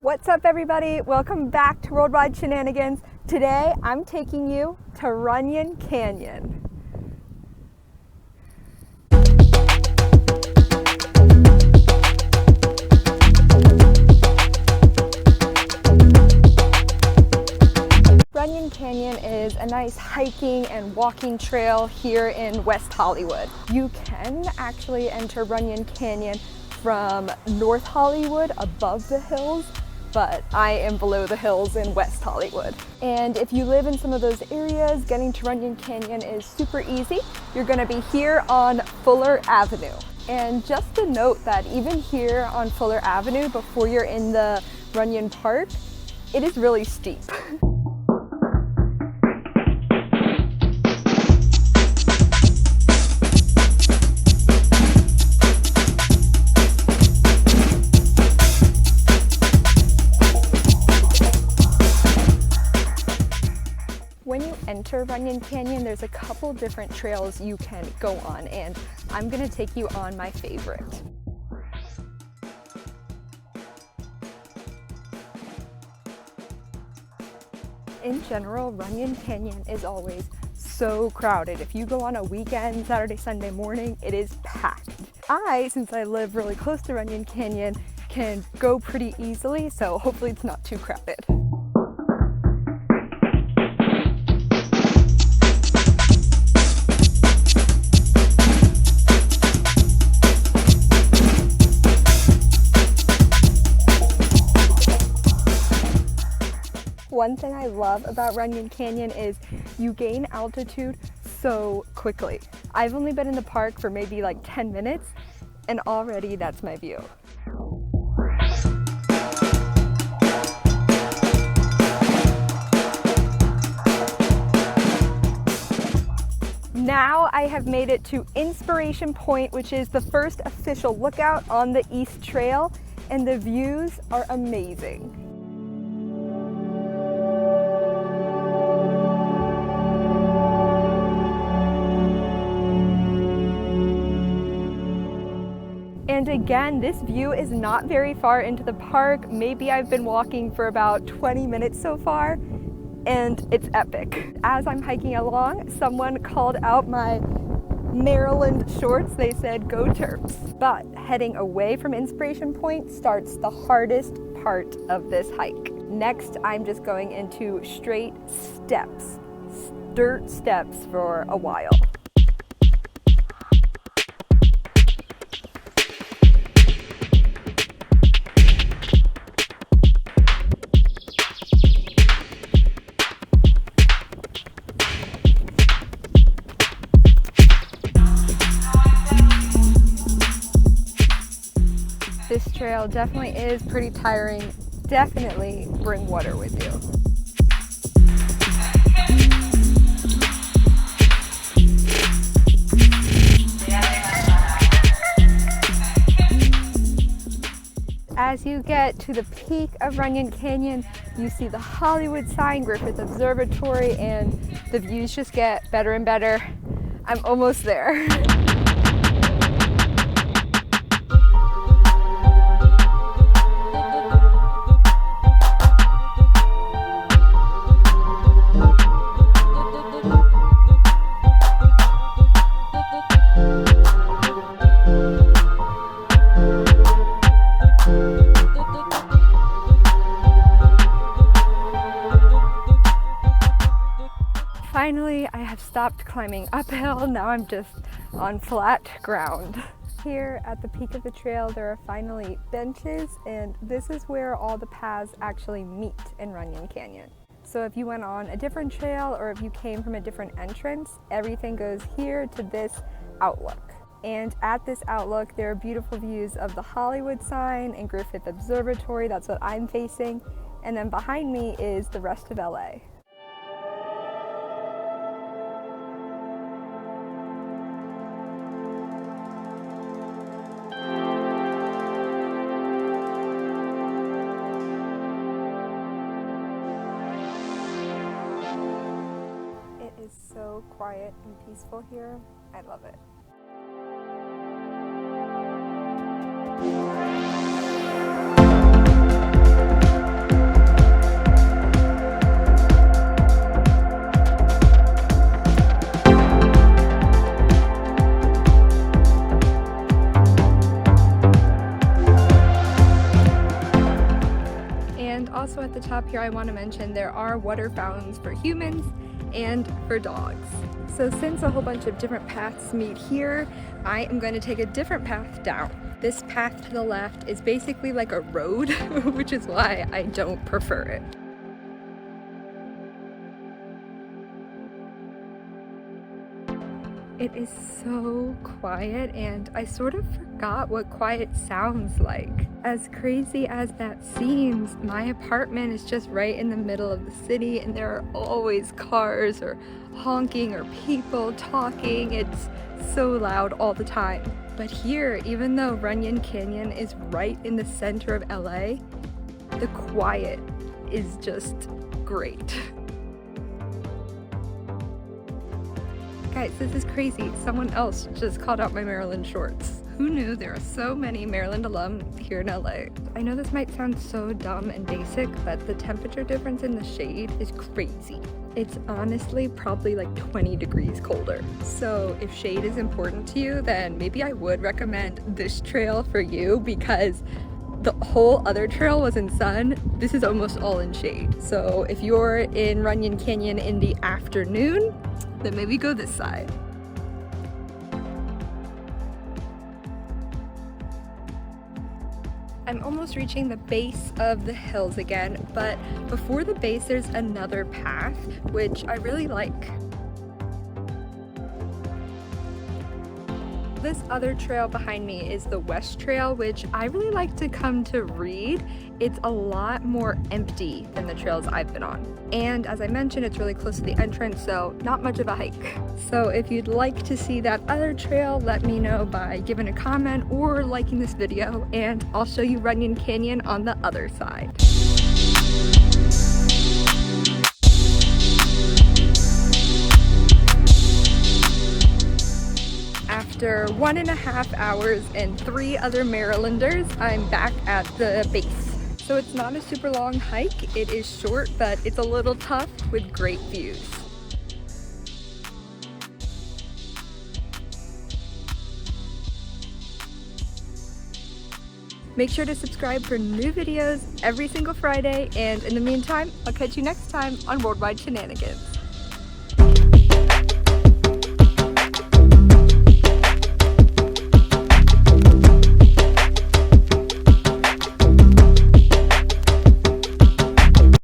What's up, everybody? Welcome back to Worldwide Shenanigans. Today I'm taking you to Runyon Canyon. Runyon Canyon is a nice hiking and walking trail here in West Hollywood. You can actually enter Runyon Canyon from North Hollywood above the hills, but I am below the hills in West Hollywood. And if you live in some of those areas, getting to Runyon Canyon is super easy. You're gonna be here on Fuller Avenue. And just to note that even here on Fuller Avenue, before you're in the Runyon Park, it is really steep. When you enter Runyon Canyon, there's a couple different trails you can go on, and I'm gonna take you on my favorite. In general, Runyon Canyon is always so crowded. If you go on a weekend, Saturday, Sunday morning, it is packed. Since I live really close to Runyon Canyon, can go pretty easily, so hopefully it's not too crowded. One thing I love about Runyon Canyon is you gain altitude so quickly. I've only been in the park for maybe like 10 minutes, and already that's my view. Now I have made it to Inspiration Point, which is the first official lookout on the East Trail, and the views are amazing. And again, this view is not very far into the park. Maybe I've been walking for about 20 minutes so far, and it's epic. As I'm hiking along, someone called out my Maryland shorts. They said, "Go Terps." But heading away from Inspiration Point starts the hardest part of this hike. Next, I'm just going into straight steps, dirt steps for a while. This trail definitely is pretty tiring. Definitely bring water with you. As you get to the peak of Runyon Canyon, you see the Hollywood sign, Griffith Observatory, and the views just get better and better. I'm almost there. Finally, I have stopped climbing uphill. Now I'm just on flat ground. Here at the peak of the trail, there are finally benches, and this is where all the paths actually meet in Runyon Canyon. So if you went on a different trail or if you came from a different entrance, everything goes here to this outlook. And at this outlook, there are beautiful views of the Hollywood sign and Griffith Observatory. That's what I'm facing. And then behind me is the rest of LA. So quiet and peaceful here. I love it. And also at the top here I want to mention there are water fountains for humans and for dogs. So since a whole bunch of different paths meet here, I am going to take a different path down. This path to the left is basically like a road, which is why I don't prefer it. It is so quiet, and I sort of forgot what quiet sounds like. As crazy as that seems, my apartment is just right in the middle of the city, and there are always cars or honking or people talking. It's so loud all the time. But here, even though Runyon Canyon is right in the center of LA, the quiet is just great. Guys, this is crazy. Someone else just called out my Maryland shorts. Who knew there are so many Maryland alum here in LA? I know this might sound so dumb and basic, but the temperature difference in the shade is crazy. It's honestly probably like 20 degrees colder. So if shade is important to you, then maybe I would recommend this trail for you, because the whole other trail was in sun. This is almost all in shade. So if you're in Runyon Canyon in the afternoon, then maybe go this side. I'm almost reaching the base of the hills again, but before the base there's another path, which I really like. This other trail behind me is the West Trail, which I really like to come to read. It's a lot more empty than the trails I've been on. And as I mentioned, it's really close to the entrance, so not much of a hike. So if you'd like to see that other trail, let me know by giving a comment or liking this video, and I'll show you Runyon Canyon on the other side. After 1.5 hours and 3 other Marylanders, I'm back at the base. So it's not a super long hike, it is short, but it's a little tough with great views. Make sure to subscribe for new videos every single Friday, and in the meantime, I'll catch you next time on Worldwide Shenanigans.